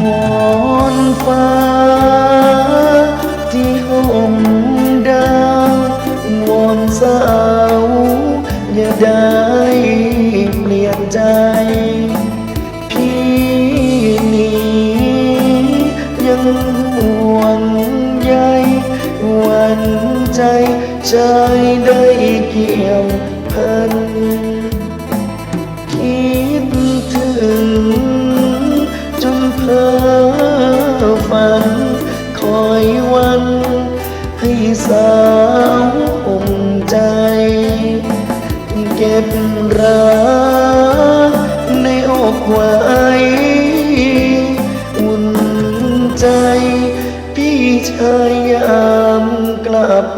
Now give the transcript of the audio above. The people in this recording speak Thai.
วอนฟ้าที่ห่มดาววอนสาวอย่าได้เปลี่ยนใจพี่นี้ยังห่วงใยหวั่นใจใจได้เกี่ยวพันคิดถึงจนเพ้อฝันคอยวันให้สาวองใจเก็บรักในอกไว้อุ่นใจพี่ชายยามกลับ